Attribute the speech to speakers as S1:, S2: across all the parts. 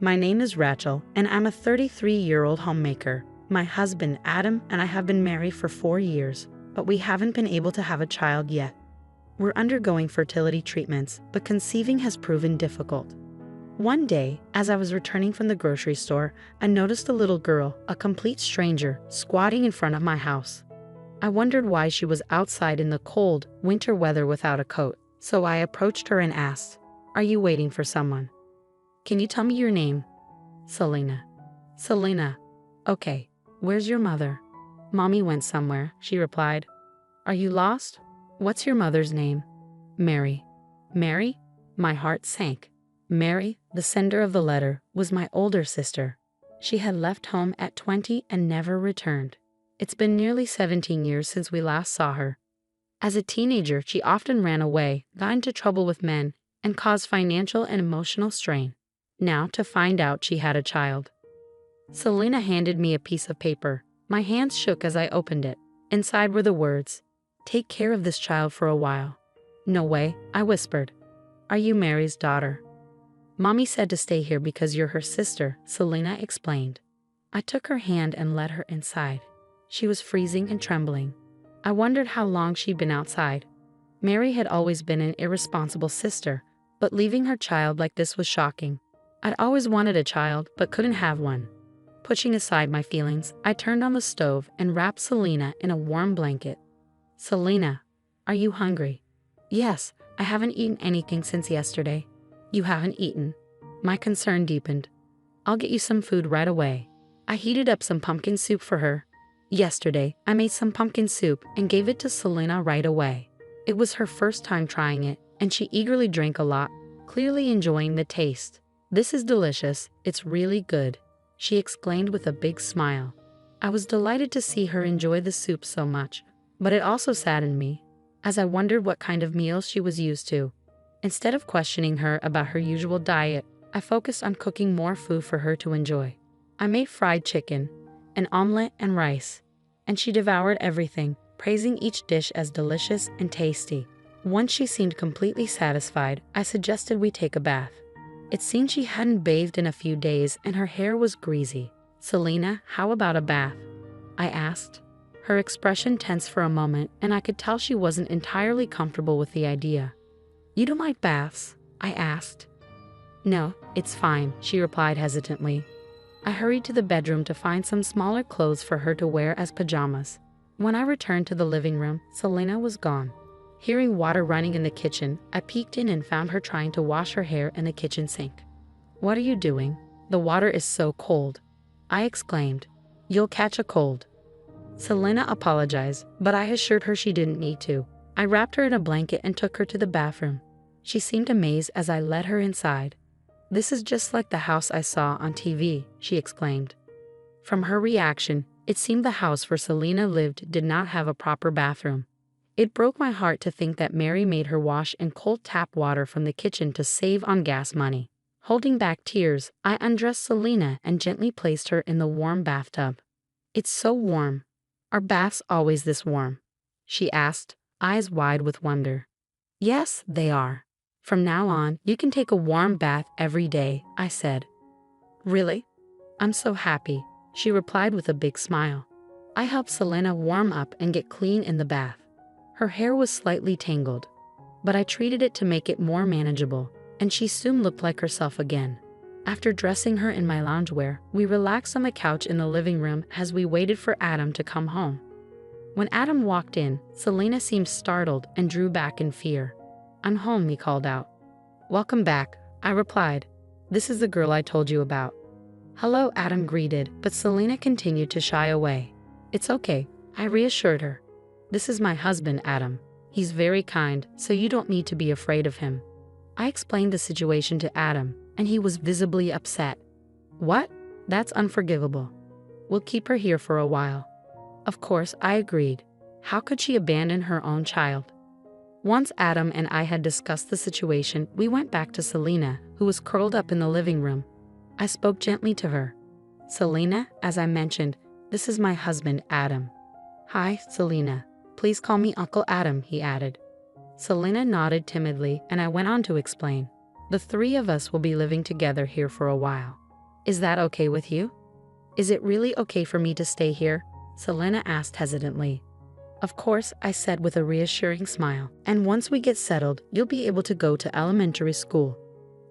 S1: My name is Rachel, and I'm a 33-year-old homemaker. My husband, Adam, and I have been married for 4 years, but we haven't been able to have a child yet. We're undergoing fertility treatments, but conceiving has proven difficult. One day, as I was returning from the grocery store, I noticed a little girl, a complete stranger, squatting in front of my house. I wondered why she was outside in the cold, winter weather without a coat, so I approached her and asked, "Are you waiting for someone? Can you tell me your name?" "Selena." "Selena. Okay. Where's your mother?" "Mommy went somewhere," she replied. "Are you lost? What's your mother's name?" "Mary." "Mary?" My heart sank. Mary, the sender of the letter, was my older sister. She had left home at 20 and never returned. It's been nearly 17 years since we last saw her. As a teenager, she often ran away, got into trouble with men, and caused financial and emotional strain. Now to find out she had a child. Selena handed me a piece of paper. My hands shook as I opened it. Inside were the words, "Take care of this child for a while." "No way," I whispered. "Are you Mary's daughter?" "Mommy said to stay here because you're her sister," Selena explained. I took her hand and led her inside. She was freezing and trembling. I wondered how long she'd been outside. Mary had always been an irresponsible sister, but leaving her child like this was shocking. I'd always wanted a child, but couldn't have one. Pushing aside my feelings, I turned on the stove and wrapped Selena in a warm blanket. "Selena, are you hungry?" "Yes, I haven't eaten anything since yesterday." "You haven't eaten?" My concern deepened. "I'll get you some food right away." I heated up some pumpkin soup for her. Yesterday, I made some pumpkin soup and gave it to Selena right away. It was her first time trying it, and she eagerly drank a lot, clearly enjoying the taste. "This is delicious, it's really good," she exclaimed with a big smile. I was delighted to see her enjoy the soup so much, but it also saddened me, as I wondered what kind of meals she was used to. Instead of questioning her about her usual diet, I focused on cooking more food for her to enjoy. I made fried chicken, an omelet, and rice, and she devoured everything, praising each dish as delicious and tasty. Once she seemed completely satisfied, I suggested we take a bath. It seemed she hadn't bathed in a few days and her hair was greasy. "Selena, how about a bath?" I asked. Her expression tensed for a moment, and I could tell she wasn't entirely comfortable with the idea. "You don't like baths?" I asked. "No, it's fine," she replied hesitantly. I hurried to the bedroom to find some smaller clothes for her to wear as pajamas. When I returned to the living room, Selena was gone. Hearing water running in the kitchen, I peeked in and found her trying to wash her hair in the kitchen sink. "What are you doing? The water is so cold," I exclaimed. "You'll catch a cold." Selena apologized, but I assured her she didn't need to. I wrapped her in a blanket and took her to the bathroom. She seemed amazed as I led her inside. "This is just like the house I saw on TV," she exclaimed. From her reaction, it seemed the house where Selena lived did not have a proper bathroom. It broke my heart to think that Mary made her wash in cold tap water from the kitchen to save on gas money. Holding back tears, I undressed Selena and gently placed her in the warm bathtub. "It's so warm. Are baths always this warm?" she asked, eyes wide with wonder. "Yes, they are. From now on, you can take a warm bath every day," I said. "Really? I'm so happy," she replied with a big smile. I helped Selena warm up and get clean in the bath. Her hair was slightly tangled, but I treated it to make it more manageable, and she soon looked like herself again. After dressing her in my loungewear, we relaxed on the couch in the living room as we waited for Adam to come home. When Adam walked in, Selena seemed startled and drew back in fear. "I'm home," he called out. "Welcome back," I replied. "This is the girl I told you about." "Hello," Adam greeted, but Selena continued to shy away. "It's okay," I reassured her. "This is my husband, Adam. He's very kind, so you don't need to be afraid of him." I explained the situation to Adam, and he was visibly upset. "What? That's unforgivable. We'll keep her here for a while." Of course, I agreed. How could she abandon her own child? Once Adam and I had discussed the situation, we went back to Selena, who was curled up in the living room. I spoke gently to her. "Selena, as I mentioned, this is my husband, Adam." "Hi, Selena. Please call me Uncle Adam," he added. Selena nodded timidly, and I went on to explain. "The three of us will be living together here for a while. Is that okay with you? Is it really okay for me to stay here? Selena asked hesitantly. Of course, I said with a reassuring smile. And once we get settled, you'll be able to go to elementary school.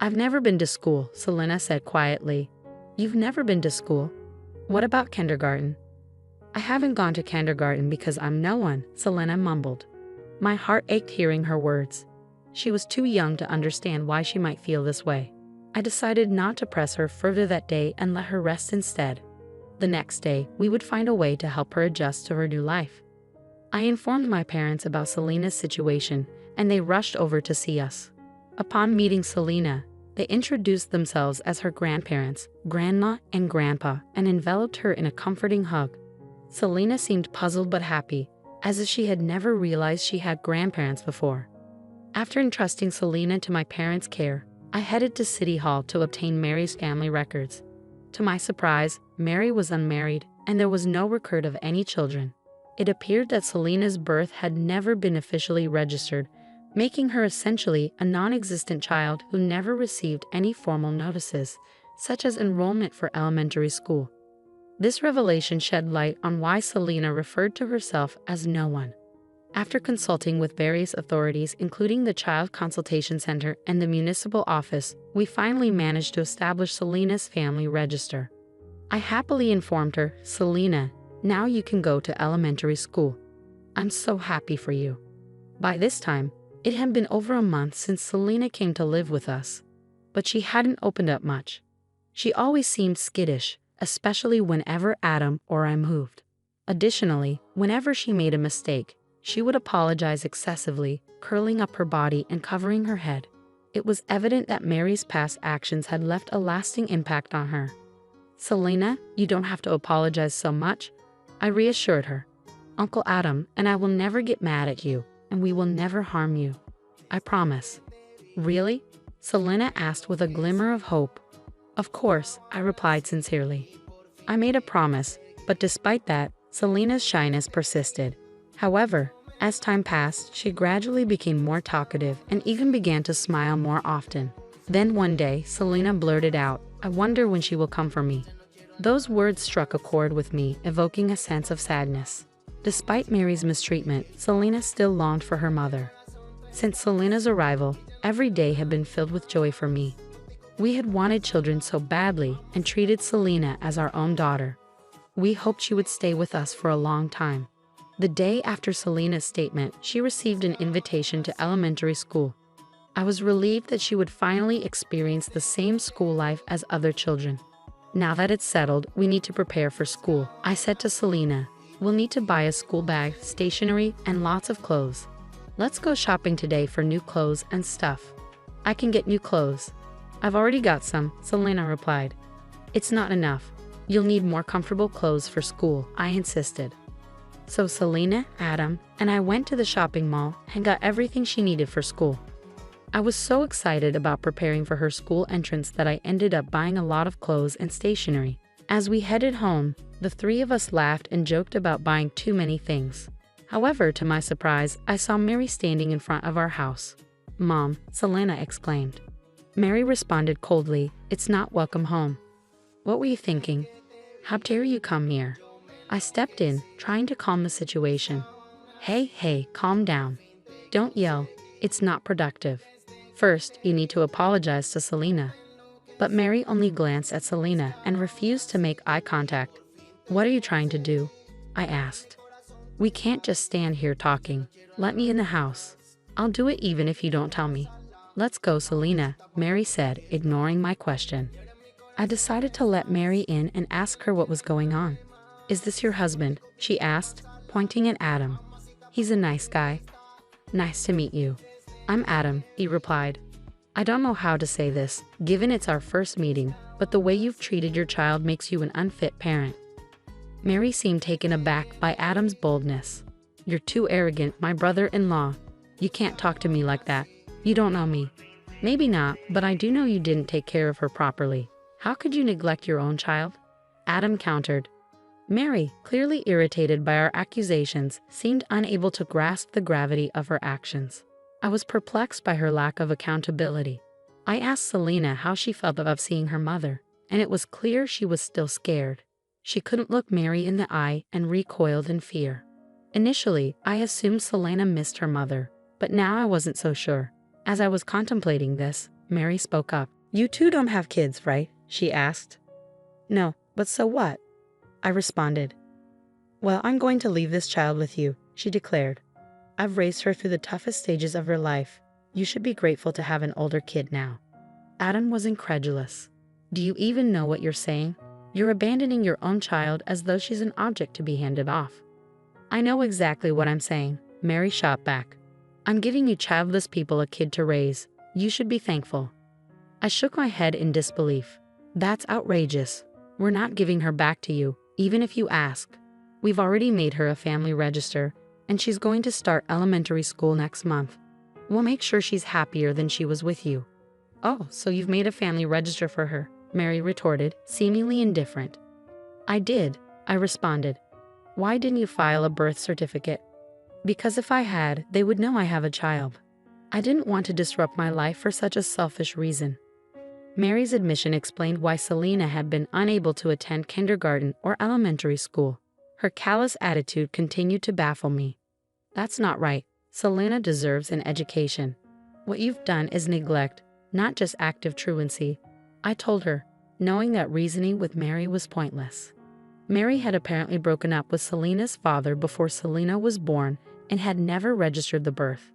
S1: I've never been to school, Selena said quietly. You've never been to school? What about kindergarten? I haven't gone to kindergarten because I'm no one, Selena mumbled. My heart ached hearing her words. She was too young to understand why she might feel this way. I decided not to press her further that day and let her rest instead. The next day, we would find a way to help her adjust to her new life. I informed my parents about Selena's situation, and they rushed over to see us. Upon meeting Selena, they introduced themselves as her grandparents, Grandma and Grandpa, and enveloped her in a comforting hug. Selena seemed puzzled but happy, as if she had never realized she had grandparents before. After entrusting Selena to my parents' care, I headed to City Hall to obtain Mary's family records. To my surprise, Mary was unmarried, and there was no record of any children. It appeared that Selena's birth had never been officially registered, making her essentially a non-existent child who never received any formal notices, such as enrollment for elementary school. This revelation shed light on why Selena referred to herself as no one. After consulting with various authorities, including the Child Consultation Center and the municipal office, we finally managed to establish Selena's family register. I happily informed her, Selena, now you can go to elementary school. I'm so happy for you. By this time, it had been over a month since Selena came to live with us, but she hadn't opened up much. She always seemed skittish, especially whenever Adam or I moved. Additionally, whenever she made a mistake, she would apologize excessively, curling up her body and covering her head. It was evident that Mary's past actions had left a lasting impact on her. Selena, you don't have to apologize so much, I reassured her. Uncle Adam and I will never get mad at you, and we will never harm you. I promise. Really? Selena asked with a glimmer of hope. Of course, I replied sincerely. I made a promise, but despite that, Selena's shyness persisted. However, as time passed, she gradually became more talkative and even began to smile more often. Then one day, Selena blurted out, I wonder when she will come for me. Those words struck a chord with me, evoking a sense of sadness. Despite Mary's mistreatment, Selena still longed for her mother. Since Selena's arrival, every day had been filled with joy for me. We had wanted children so badly and treated Selena as our own daughter. We hoped she would stay with us for a long time. The day after Selena's statement, she received an invitation to elementary school. I was relieved that she would finally experience the same school life as other children. Now that it's settled, we need to prepare for school, I said to Selena. We'll need to buy a school bag, stationery, and lots of clothes. Let's go shopping today for new clothes and stuff. I can get new clothes. I've already got some, Selena replied. It's not enough. You'll need more comfortable clothes for school, I insisted. So Selena, Adam, and I went to the shopping mall and got everything she needed for school. I was so excited about preparing for her school entrance that I ended up buying a lot of clothes and stationery. As we headed home, the three of us laughed and joked about buying too many things. However, to my surprise, I saw Mary standing in front of our house. Mom, Selena exclaimed. Mary responded coldly, It's not welcome home. What were you thinking? How dare you come here? I stepped in, trying to calm the situation. Hey, calm down. Don't yell. It's not productive. First, you need to apologize to Selena. But Mary only glanced at Selena and refused to make eye contact. What are you trying to do? I asked. We can't just stand here talking. Let me in the house. I'll do it even if you don't tell me. Let's go, Selena, Mary said, ignoring my question. I decided to let Mary in and ask her what was going on. Is this your husband? She asked, pointing at Adam. He's a nice guy. Nice to meet you. I'm Adam, he replied. I don't know how to say this, given it's our first meeting, but the way you've treated your child makes you an unfit parent. Mary seemed taken aback by Adam's boldness. You're too arrogant, my brother-in-law. You can't talk to me like that. You don't know me. Maybe not, but I do know you didn't take care of her properly. How could you neglect your own child? Adam countered. Mary, clearly irritated by our accusations, seemed unable to grasp the gravity of her actions. I was perplexed by her lack of accountability. I asked Selena how she felt about seeing her mother. and it was clear she was still scared. She couldn't look Mary in the eye and recoiled in fear. Initially, I assumed Selena missed her mother, but now I wasn't so sure. As I was contemplating this, Mary spoke up. "You two don't have kids, right?" she asked. "No, but so what?" I responded. "Well, I'm going to leave this child with you," she declared. "I've raised her through the toughest stages of her life. You should be grateful to have an older kid now." Adam was incredulous. "Do you even know what you're saying? You're abandoning your own child as though she's an object to be handed off." "I know exactly what I'm saying," Mary shot back. "I'm giving you childless people a kid to raise. You should be thankful." I shook my head in disbelief. "That's outrageous. We're not giving her back to you, even if you ask. We've already made her a family register, and she's going to start elementary school next month. We'll make sure she's happier than she was with you." "Oh, so you've made a family register for her?" Mary retorted, seemingly indifferent. "I did," I responded. "Why didn't you file a birth certificate?" "Because if I had, they would know I have a child. I didn't want to disrupt my life for such a selfish reason." Mary's admission explained why Selena had been unable to attend kindergarten or elementary school. Her callous attitude continued to baffle me. "That's not right. Selena deserves an education. What you've done is neglect, not just active truancy," I told her, knowing that reasoning with Mary was pointless. Mary had apparently broken up with Selena's father before Selena was born and had never registered the birth.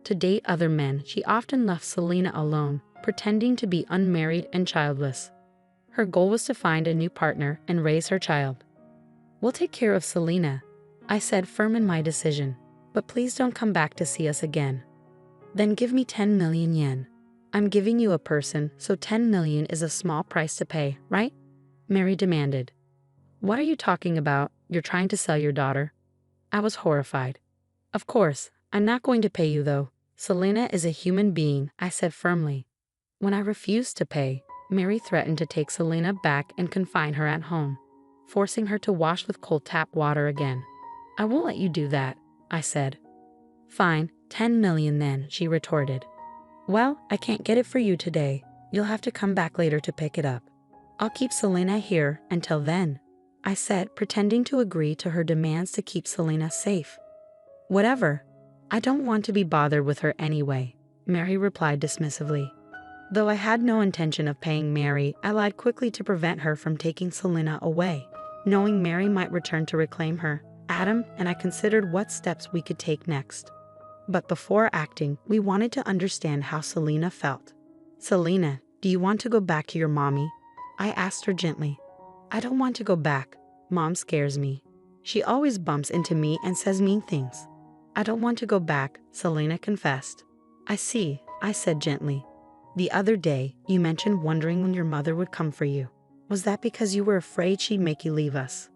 S1: To date other men, she often left Selena alone, pretending to be unmarried and childless. Her goal was to find a new partner and raise her child. "We'll take care of Selena," I said, firm in my decision. "But please don't come back to see us again." "Then give me 10 million yen. I'm giving you a person, so 10 million is a small price to pay, right?" Mary demanded. "What are you talking about? You're trying to sell your daughter?" I was horrified. "Of course, I'm not going to pay you though. Selena is a human being," I said firmly. When I refused to pay, Mary threatened to take Selena back and confine her at home, forcing her to wash with cold tap water again. "I won't let you do that," I said. "Fine, 10 million then," she retorted. "Well, I can't get it for you today. You'll have to come back later to pick it up. I'll keep Selena here until then," I said, pretending to agree to her demands to keep Selena safe. "Whatever. I don't want to be bothered with her anyway," Mary replied dismissively. Though I had no intention of paying Mary, I lied quickly to prevent her from taking Selena away. Knowing Mary might return to reclaim her, Adam and I considered what steps we could take next. But before acting, we wanted to understand how Selena felt. "Selena, do you want to go back to your mommy?" I asked her gently. "I don't want to go back. Mom scares me. She always bumps into me and says mean things." "I don't want to go back," Selena confessed. "I see," I said gently. "The other day, you mentioned wondering when your mother would come for you. Was that because you were afraid she'd make you leave us?"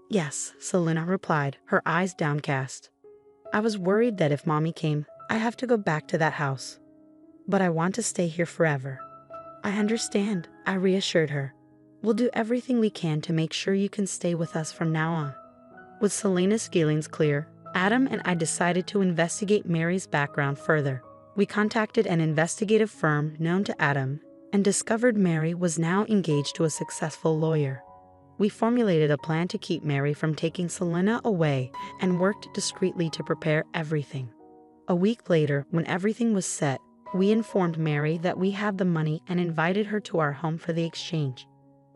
S1: "Yes," Selena replied, her eyes downcast. "I was worried that if mommy came, I'd have to go back to that house. But I want to stay here forever." "I understand," I reassured her. "We'll do everything we can to make sure you can stay with us from now on." With Selena's feelings clear, Adam and I decided to investigate Mary's background further. We contacted an investigative firm known to Adam and discovered Mary was now engaged to a successful lawyer. We formulated a plan to keep Mary from taking Selena away and worked discreetly to prepare everything. A week later, when everything was set, we informed Mary that we had the money and invited her to our home for the exchange.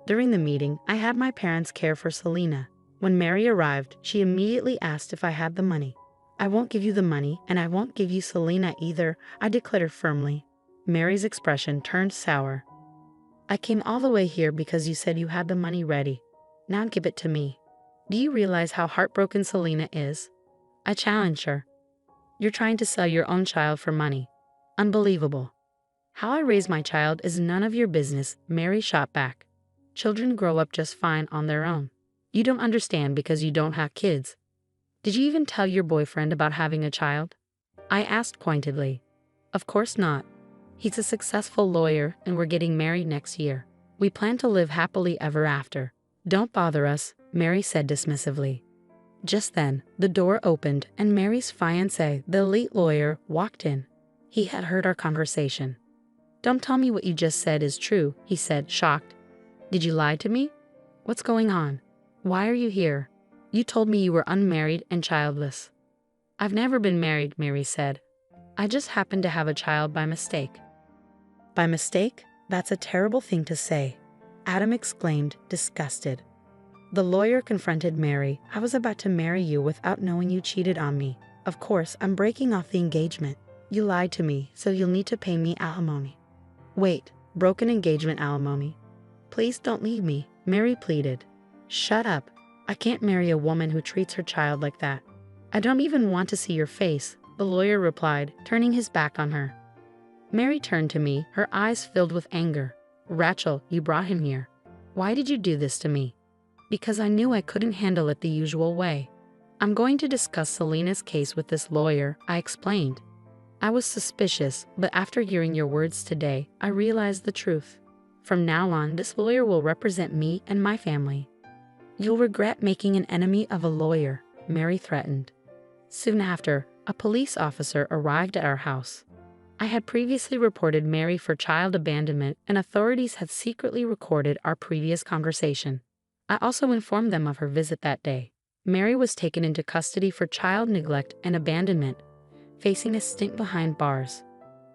S1: During the meeting, I had my parents care for Selena. When Mary arrived, she immediately asked if I had the money. "I won't give you the money, and I won't give you Selena either," I declared firmly. Mary's expression turned sour. "I came all the way here because you said you had the money ready. Now give it to me. Do you realize how heartbroken Selena is?" I challenged her. "You're trying to sell your own child for money. Unbelievable." "How I raise my child is none of your business," Mary shot back. "Children grow up just fine on their own. You don't understand because you don't have kids. Did you even tell your boyfriend about having a child?" I asked pointedly. "Of course not. He's a successful lawyer and we're getting married next year. We plan to live happily ever after. Don't bother us," Mary said dismissively. Just then, the door opened and Mary's fiancé, the elite lawyer, walked in. He had heard our conversation. "Don't tell me what you just said is true," he said, shocked. Did you lie to me? What's going on? Why are you here? You told me you were unmarried and childless. I've never been married, Mary said. I just happened to have a child by mistake. By mistake? That's a terrible thing to say, Adam exclaimed, disgusted. The lawyer confronted Mary. I was about to marry you without knowing you cheated on me. Of course, I'm breaking off the engagement. You lied to me, so you'll need to pay me alimony. Wait, broken engagement alimony? Please don't leave me, Mary pleaded. Shut up. I can't marry a woman who treats her child like that. I don't even want to see your face, the lawyer replied, turning his back on her. Mary turned to me, her eyes filled with anger. Rachel, you brought him here. Why did you do this to me? Because I knew I couldn't handle it the usual way. I'm going to discuss Selena's case with this lawyer, I explained. I was suspicious, but after hearing your words today, I realized the truth. From now on, this lawyer will represent me and my family. You'll regret making an enemy of a lawyer, Mary threatened. Soon after, a police officer arrived at our house. I had previously reported Mary for child abandonment, and authorities had secretly recorded our previous conversation. I also informed them of her visit that day. Mary was taken into custody for child neglect and abandonment, facing a stint behind bars.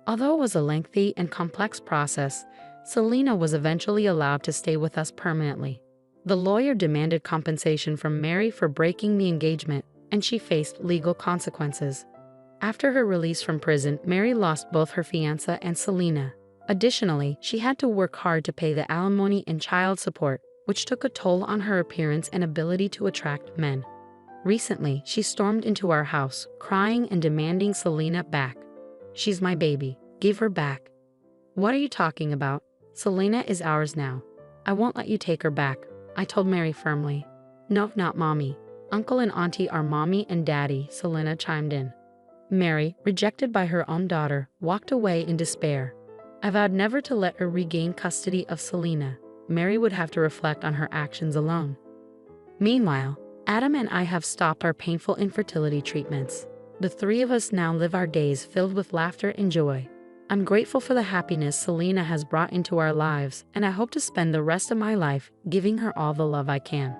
S1: Although it was a lengthy and complex process, Selena was eventually allowed to stay with us permanently. The lawyer demanded compensation from Mary for breaking the engagement, and she faced legal consequences. After her release from prison, Mary lost both her fiancé and Selena. Additionally, she had to work hard to pay the alimony and child support, which took a toll on her appearance and ability to attract men. Recently, she stormed into our house, crying and demanding Selena back. She's my baby. Give her back. What are you talking about? Selena is ours now. I won't let you take her back, I told Mary firmly. No, not mommy. Uncle and auntie are mommy and daddy, Selena chimed in. Mary, rejected by her own daughter, walked away in despair. I vowed never to let her regain custody of Selena. Mary would have to reflect on her actions alone. Meanwhile, Adam and I have stopped our painful infertility treatments. The three of us now live our days filled with laughter and joy. I'm grateful for the happiness Selena has brought into our lives, and I hope to spend the rest of my life giving her all the love I can.